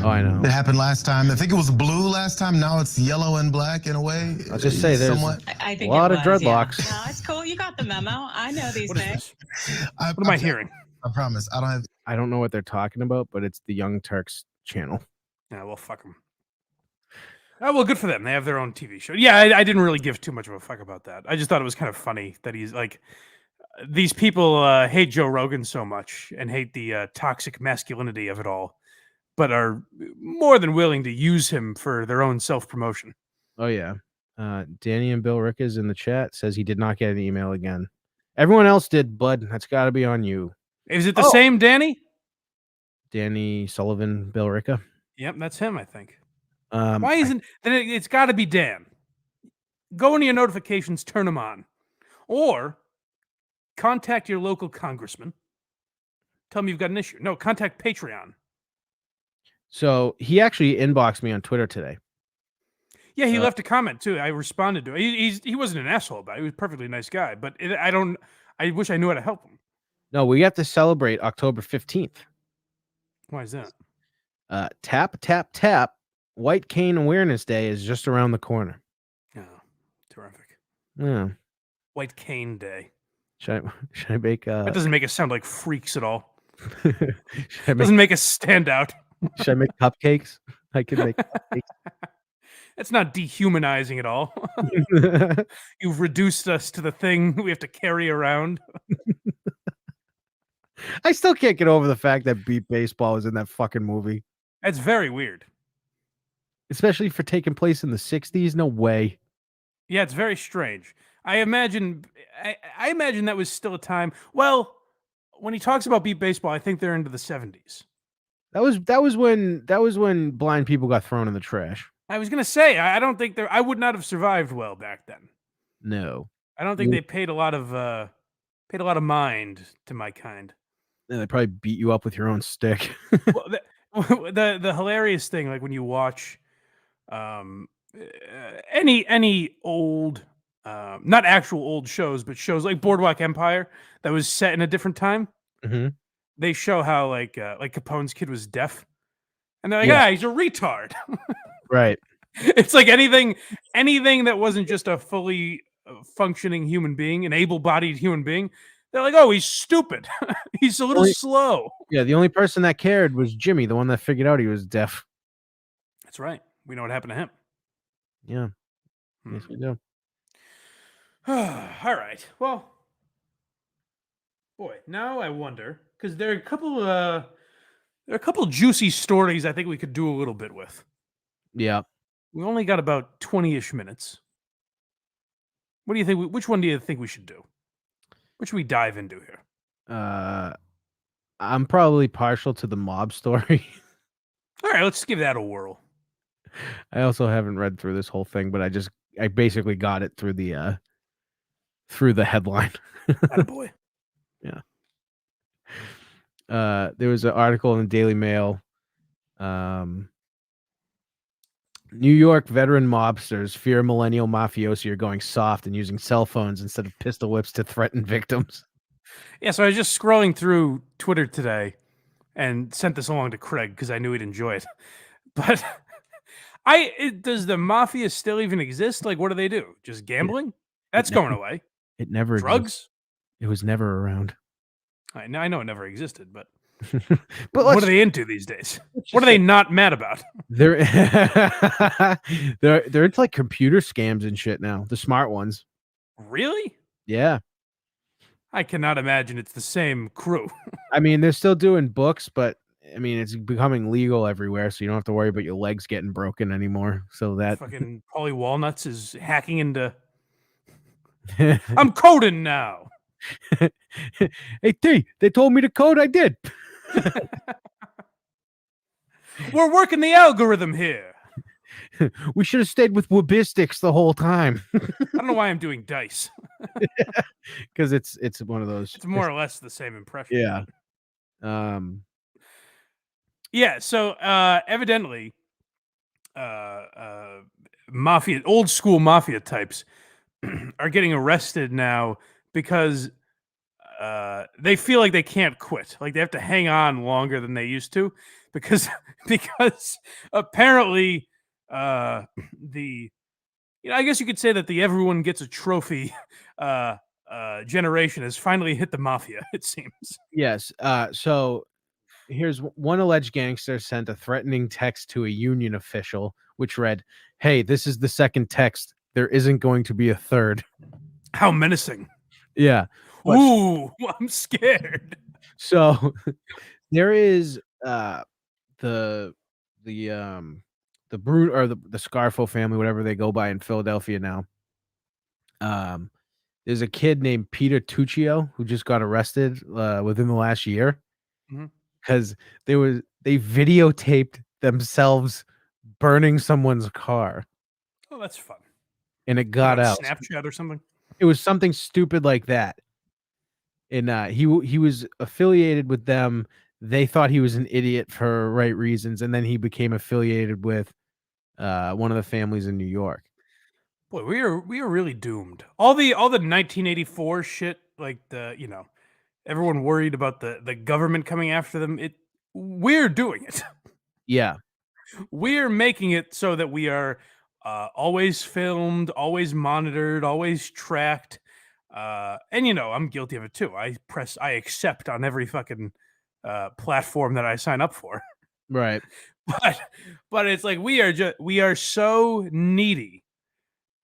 Oh, I know. It happened last time. I think it was blue last time. Now it's yellow and black in a way. I'll just say there's I a think lot it of was, dreadlocks. Yeah. No, it's cool. You got the memo. I know these What is things. this? What am I hearing? I promise. I don't have. I don't know what they're talking about, but it's the Young Turks channel. Yeah, well, fuck them. Oh, well, good for them. They have their own TV show. Yeah, I didn't really give too much of a fuck about that. I just thought it was kind of funny that he's like, these people hate Joe Rogan so much and hate the toxic masculinity of it all, but are more than willing to use him for their own self-promotion. Oh yeah. Danny and Bill Rickes in the chat says he did not get an email again. Everyone else did, bud. That's got to be on you. Is it the Oh. same Danny? Danny Sullivan, Bill Ricka. Yep, that's him, I think. Um, Why isn't then it's got to be Dan. Go into your notifications, turn them on, or contact your local congressman. Tell him you've got an issue. No, contact Patreon. So he actually inboxed me on Twitter today. Yeah, he left a comment too. I responded to it. He wasn't an asshole about it. He was a perfectly nice guy, but I wish I knew how to help him. No, we have to celebrate October 15th. Why is that? Tap, tap, tap. White Cane Awareness Day is just around the corner. Oh, terrific. Yeah. White Cane Day. Should I make That doesn't make us sound like freaks at all. should Doesn't make us stand out. I make cupcakes? I can make cupcakes. It's not dehumanizing at all. You've reduced us to the thing we have to carry around. I still can't get over the fact that Beat Baseball was in that fucking movie. That's very weird. Especially for taking place in the 60s. No way. Yeah, it's very strange. I imagine that was still a time. Well, when he talks about Beat Baseball, I think they're into the 70s. That was when blind people got thrown in the trash. I was gonna say, I don't think I would not have survived well back then. No. I don't think they paid a lot of mind to my kind. Yeah, they probably beat you up with your own stick. Well, the hilarious thing, like when you watch any old not actual old shows, but shows like Boardwalk Empire that was set in a different time, Mm-hmm. they show how like Capone's kid was deaf, and they're like, Yeah. he's a retard. Right. It's like anything that wasn't just a fully functioning human being, an able-bodied human being. They're like, oh, he's stupid. He's a little slow. Yeah, the only person that cared was Jimmy, the one that figured out he was deaf. That's right. We know what happened to him. Yeah. Yes, we do. All right. Well, boy, now I wonder because there are a couple juicy stories I think we could do a little bit with. Yeah. We only got about 20-ish minutes. What do you think? Which one do you think we should do? What should we dive into here? I'm probably partial to the mob story. All right, let's give that a whirl. I also haven't read through this whole thing, but I basically got it through the headline. Attaboy. Yeah. There was an article in the Daily Mail. New York veteran mobsters fear millennial mafiosi are going soft and using cell phones instead of pistol whips to threaten victims. Yeah, so I was just scrolling through Twitter today and sent this along to Craig because I knew he'd enjoy it. But does the mafia still even exist? Like, what do they do? Just gambling? That's going away. It never Drugs? existed. It was never around. I know it never existed, but But what are they into these days? What are they not mad about? They're they're into like computer scams and shit now. The smart ones. Really? Yeah. I cannot imagine it's the same crew. I mean, they're still doing books, but I mean, it's becoming legal everywhere, so you don't have to worry about your legs getting broken anymore. So that Fucking Paulie Walnuts is hacking into. I'm coding now. Hey T, they told me to code. I did. We're working the algorithm here. We should have stayed with Wabistics the whole time. I don't know why I'm doing dice. Because it's one of those. It's more or less the same impression. Yeah. Yeah. So evidently, mafia, old school mafia types are getting arrested now because they feel like they can't quit. Like they have to hang on longer than they used to because apparently I guess you could say that the everyone gets a trophy generation has finally hit the mafia, it seems. Yes. So here's one alleged gangster sent a threatening text to a union official, which read, "Hey, this is the second text. There isn't going to be a third." How menacing. Yeah. But Ooh, I'm scared. so there is the the Scarfo family, whatever they go by in Philadelphia now. There's a kid named Peter Tuccio who just got arrested within the last year Mhm. because they videotaped themselves burning someone's car Oh, that's fun. and it Like got on out. Snapchat or something. It was something stupid like that. And he was affiliated with them. They thought he was an idiot for right reasons, and then he became affiliated with one of the families in New York. Boy, we are really doomed. All the 1984 shit, like everyone worried about the government coming after them. We're doing it. Yeah. We're making it so that we are always filmed, always monitored, always tracked. And I'm guilty of it too. I accept on every fucking platform that I sign up for. Right. But it's like we are so needy,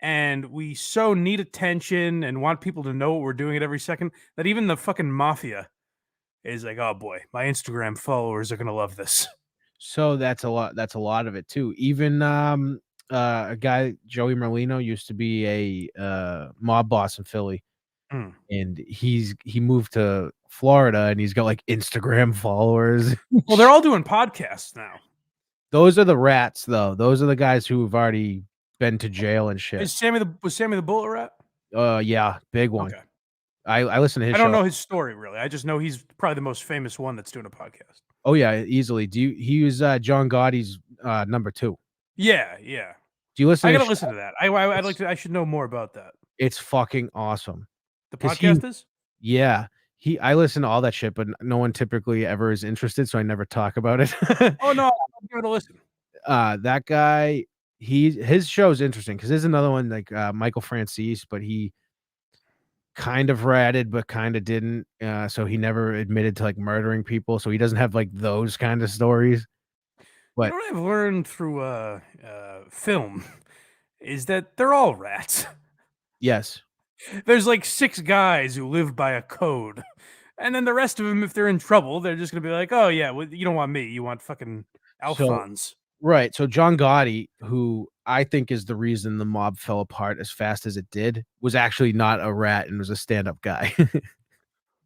and we so need attention and want people to know what we're doing at every second that even the fucking mafia is like, oh boy, my Instagram followers are gonna love this. So that's a lot of it too. Even a guy, Joey Merlino, used to be a mob boss in Philly, Mm. and he moved to Florida, and he's got like Instagram followers. Well, they're all doing podcasts now. Those are the rats, though. Those are the guys who've already been to jail and shit. Was Sammy the Bullet Rat? Yeah, big one. Okay. I listen to his I show. don't know his story really. I just know he's probably the most famous one that's doing a podcast. Oh yeah, easily. He was John Gotti's number 2. Yeah. Do you listen I to gotta his listen show? to that. I'd like to. I should know more about that. It's fucking awesome. The 'Cause podcast is? Yeah. I listen to all that shit, but no one typically ever is interested, so I never talk about it. Oh no, I'll give it a listen. That guy, his show is interesting because there's another one like Michael Francis, but he kind of ratted, but kind of didn't. So he never admitted to like murdering people, so he doesn't have like those kind of stories. You But know what I've learned through film is that they're all rats. yes, There's like 6 guys who live by a code. And then the rest of them, if they're in trouble, they're just gonna be like, "Oh yeah, well, you don't want me. You want fucking Alphonse." right. So John Gotti, who I think is the reason the mob fell apart as fast as it did, was actually not a rat and was a stand-up guy.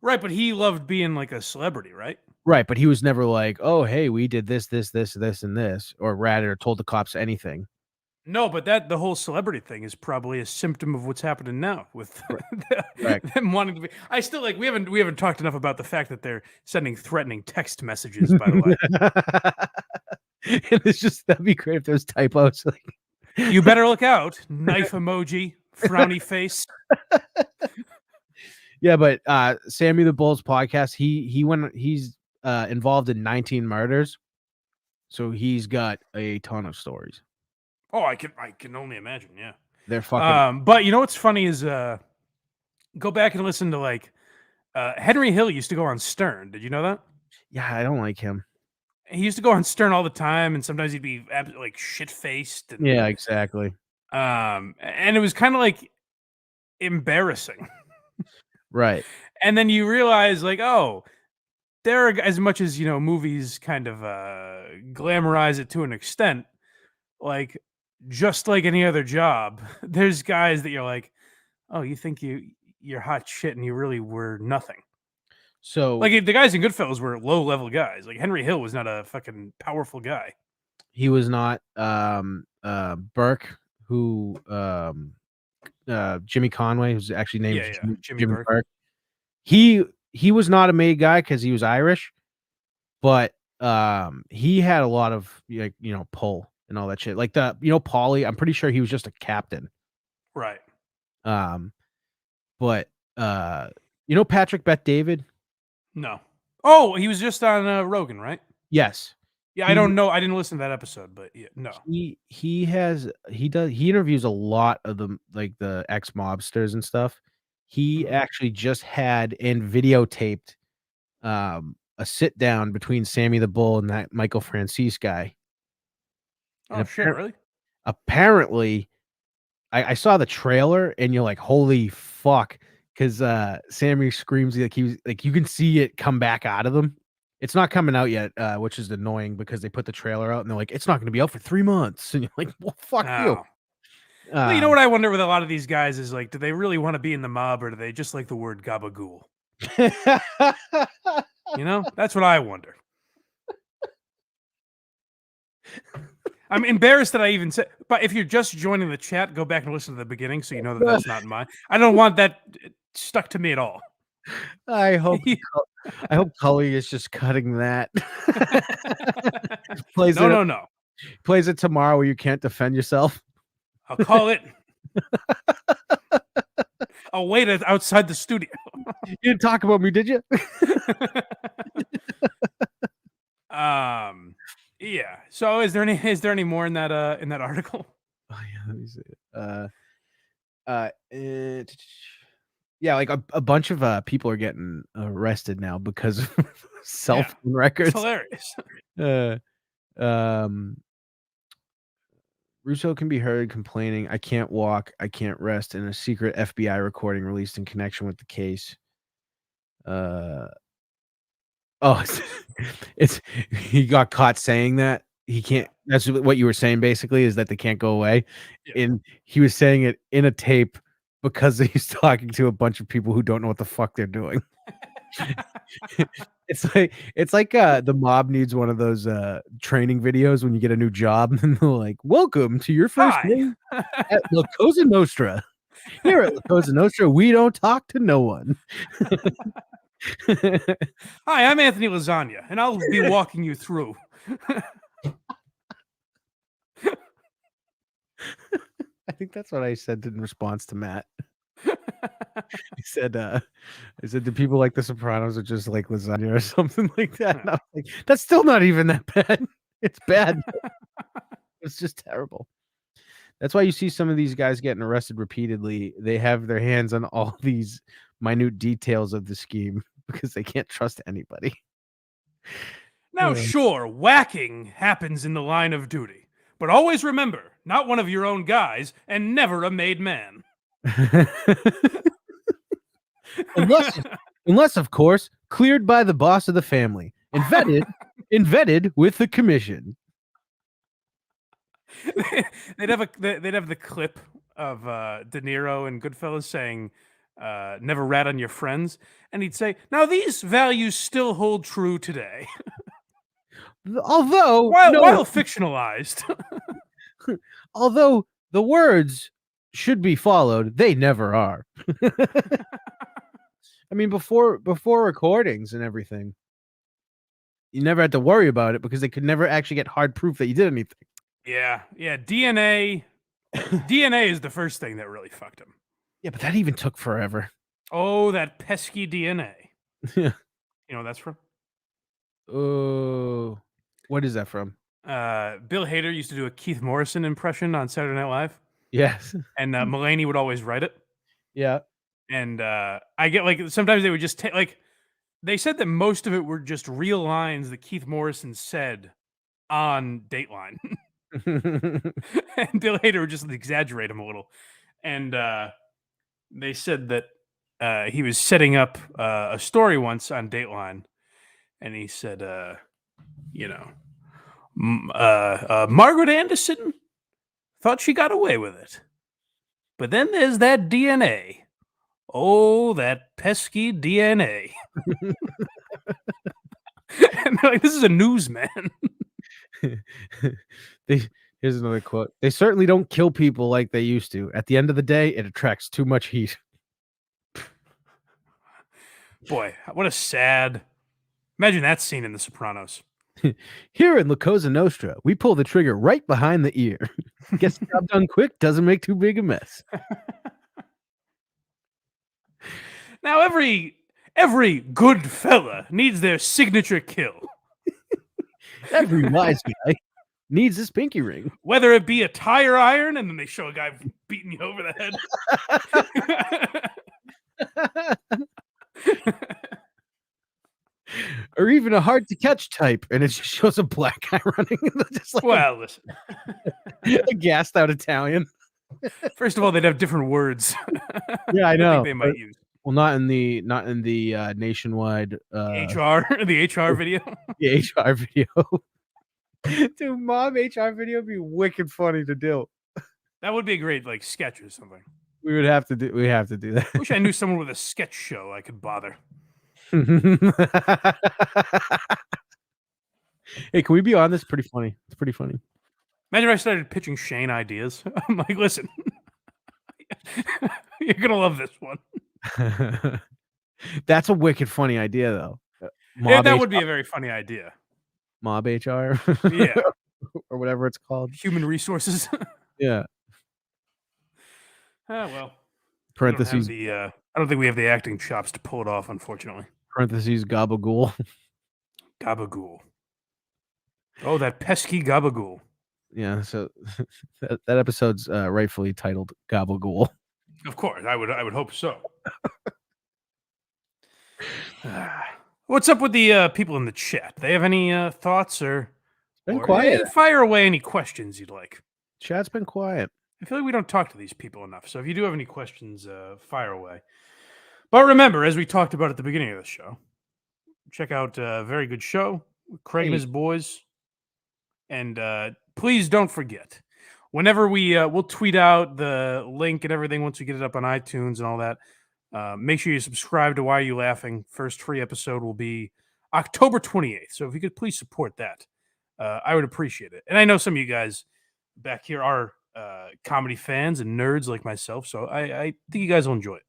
Right, but he loved being like a celebrity, right? Right, but he was never like, "Oh, hey, we did this, and this," or ratted or told the cops anything. No, but the whole celebrity thing is probably a symptom of what's happening now with Right. them wanting to be. I still like we haven't talked enough about the fact that they're sending threatening text messages. By the way, And it's just that'd be great if there's typos. Like, you better look out. Knife emoji, frowny face. yeah, but Sammy the Bull's podcast, he's involved in 19 murders, so he's got a ton of stories. Oh, I can only imagine. Yeah. They're fucking But you know what's funny is go back and listen to like Henry Hill used to go on Stern. Did you know that? yeah. I don't like him. He used to go on Stern all the time, and sometimes he'd be like shit faced. And, Yeah, exactly. and it was kind of like embarrassing. Right. And then you realize, like, oh, there are as much as movies kind of glamorize it to an extent. Like, just like any other job, there's guys that you're like, oh, you think you're hot shit, and you really were nothing. So Like the guys in Goodfellas were low level guys. Like Henry Hill was not a fucking powerful guy. he was not Burke, who Jimmy Conway, who's actually named Yeah, Jimmy Jimmy Burke. Burke. He was not a made guy because he was Irish, but he had a lot of like pull and all that shit. Like Paulie, I'm pretty sure he was just a captain. Right. But Patrick Bet David? No. Oh, he was just on Rogan, right? Yes. Yeah, I don't know. I didn't listen to that episode, but yeah, no. He interviews a lot of the ex mobsters and stuff. He actually just had and videotaped a sit down between Sammy the Bull and that Michael Francis guy. Oh shit, really? Apparently, I saw the trailer and you're like, holy fuck, because Sammy screams like he was like you can see it come back out of them It's not coming out yet, which is annoying because they put the trailer out and they're like, it's not going to be out for 3 months, and you're like, well, fuck you. Oh. Well, you know what I wonder with a lot of these guys is like, do they really want to be in the mob or do they just like the word gabagool? You know, that's what I wonder. I'm embarrassed that I even said, but if you're just joining the chat, go back and listen to the beginning so you know that that's not mine. I don't want that stuck to me at all. I hope Cully is just cutting that. No. Plays it tomorrow where you can't defend yourself. I'll call it. I'll wait outside the studio. You didn't talk about me, did you? Yeah. So is there any more in that article? Oh yeah, let me see. Yeah, like a bunch of people are getting arrested now because of cell phone records. It's hilarious. Russo can be heard complaining, "I can't walk, I can't rest," in a secret FBI recording released in connection with the case. It's he got caught saying that. He can't. That's what you were saying basically, is that they can't go away. Yeah. And he was saying it in a tape because he's talking to a bunch of people who don't know what the fuck they're doing. It's like the mob needs one of those training videos when you get a new job and they're like, "Welcome to your first Hi. day at La Cosa Nostra. Here at La Cosa Nostra, we don't talk to no one." Hi, I'm Anthony Lasagna, and I'll be walking you through. I think that's what I said in response to Matt. I said, "Do people like The Sopranos or just like lasagna or something like that?" And I was like, "That's still not even that bad. It's bad. It's just terrible." That's why you see some of these guys getting arrested repeatedly. They have their hands on all these minute details of the scheme because they can't trust anybody. Now, sure, whacking happens in the line of duty, but always remember, not one of your own guys, and never a made man. unless, of course, cleared by the boss of the family and vetted with the commission. They'd have the clip of De Niro and Goodfellas saying, "Never rat on your friends," and he'd say, "Now these values still hold true today, Although while fictionalized." Although the words should be followed, they never are. I mean, before recordings and everything, you never had to worry about it because they could never actually get hard proof that you did anything. Yeah. DNA is the first thing that really fucked him. Yeah, but that even took forever. Oh, that pesky DNA. Yeah. You know what that's from? Oh, what is that from? Bill Hader used to do a Keith Morrison impression on Saturday Night Live, Yes. and Mulaney would always write it. Yeah. And I get like sometimes they would just take like they said that most of it were just real lines that Keith Morrison said on Dateline. And Bill Hader would just exaggerate them a little. And they said that he was setting up a story once on Dateline, and he said, Margaret Anderson thought she got away with it. But then there's that DNA. Oh, that pesky DNA. And they're like, this is a newsman. Here's another quote. "They certainly don't kill people like they used to. At the end of the day, it attracts too much heat." Boy, what a sad. Imagine that scene in The Sopranos. "Here in La Cosa Nostra, we pull the trigger right behind the ear. Gets the job done quick, doesn't make too big a mess." Now every good fella needs their signature kill. Every wise guy needs his pinky ring. Whether it be a tire iron, and then they show a guy beating you over the head. Or even a hard to catch type, and it just shows a black guy running, just like Well, listen. a gassed out Italian. First of all, they'd have different words. Yeah, I know. They might use. Well, not in the nationwide HR, the HR video. the HR video. Dude, mom HR video would be wicked funny to do. That would be a great like sketch or something. We have to do that. Wish I knew someone with a sketch show I could bother. Hey, can we be on this? Pretty funny. It's pretty funny. Imagine if I started pitching Shane ideas. I'm like, listen, you're gonna love this one. That's a wicked funny idea, though. Yeah, Mob that HR, would be a very funny idea. Mob HR, Yeah, or whatever it's called. human resources. Yeah. Well, we don't have Parentheses. I don't think we have the acting chops to pull it off, unfortunately. Parentheses. Gabagool. Gabagool. Oh, that pesky gabagool. Yeah. So that episode's rightfully titled Gabagool. Of course, I would hope so. What's up with the people in the chat? They have any thoughts or? Been Or, quiet. hey, fire away any questions you'd like. Chat's been quiet. I feel like we don't talk to these people enough. So if you do have any questions, fire away. But remember, as we talked about at the beginning of the show, check out a very good show with Craig and his boys. And please don't forget, whenever we'll tweet out the link and everything once we get it up on iTunes and all that, make sure you subscribe to Why Are You Laughing. First free episode will be October 28th. So if you could please support that, I would appreciate it. And I know some of you guys back here are comedy fans and nerds like myself, so I think you guys will enjoy it.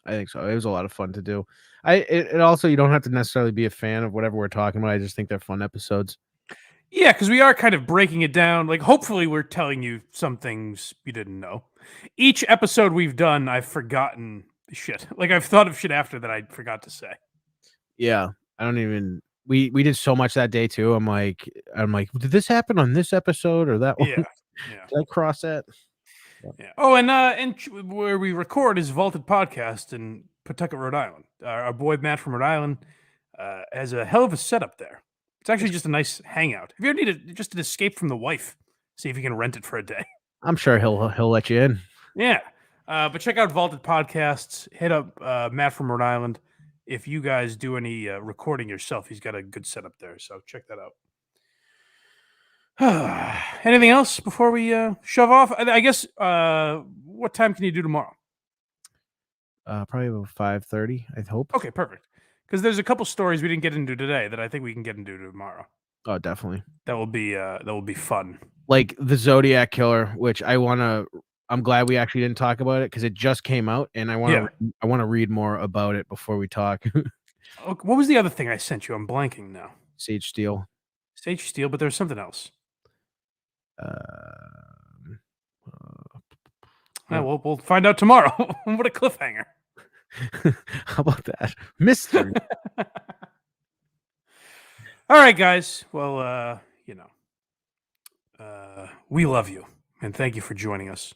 I think so. It was a lot of fun to do. It also, you don't have to necessarily be a fan of whatever we're talking about. I just think they're fun episodes. Yeah, because we are kind of breaking it down. Like, hopefully we're telling you some things you didn't know. Each episode we've done, I've forgotten shit. Like, I've thought of shit after that I forgot to say. Yeah. I don't even we did so much that day too. I'm like, did this happen on this episode or that one? Yeah. Yeah. Did I cross that? Yeah. Oh, and where we record is Vaulted Podcast in Pawtucket, Rhode Island. Our boy Matt from Rhode Island has a hell of a setup there. It's actually just a nice hangout. If you ever need just an escape from the wife, see if you can rent it for a day. I'm sure he'll let you in. Yeah. But check out Vaulted Podcasts. Hit up Matt from Rhode Island. If you guys do any recording yourself, he's got a good setup there. So check that out. Anything else before we shove off? I guess what time can you do tomorrow? Probably about 5:30, I hope. Okay, perfect. Because there's a couple stories we didn't get into today that I think we can get into tomorrow. Oh, definitely. That will be fun. Like the Zodiac Killer, which I'm glad we actually didn't talk about it because it just came out, and I want to read more about it before we talk. What was the other thing I sent you? I'm blanking now. Sage Steel. Sage Steel, but there's something else. We'll find out tomorrow. What a cliffhanger. How about that? Mystery. All right, guys. Well, we love you, and thank you for joining us.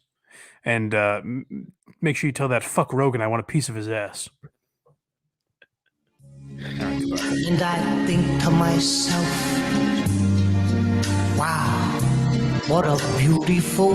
And make sure you tell that fuck Rogan I want a piece of his ass. And I think to myself, wow, what a beautiful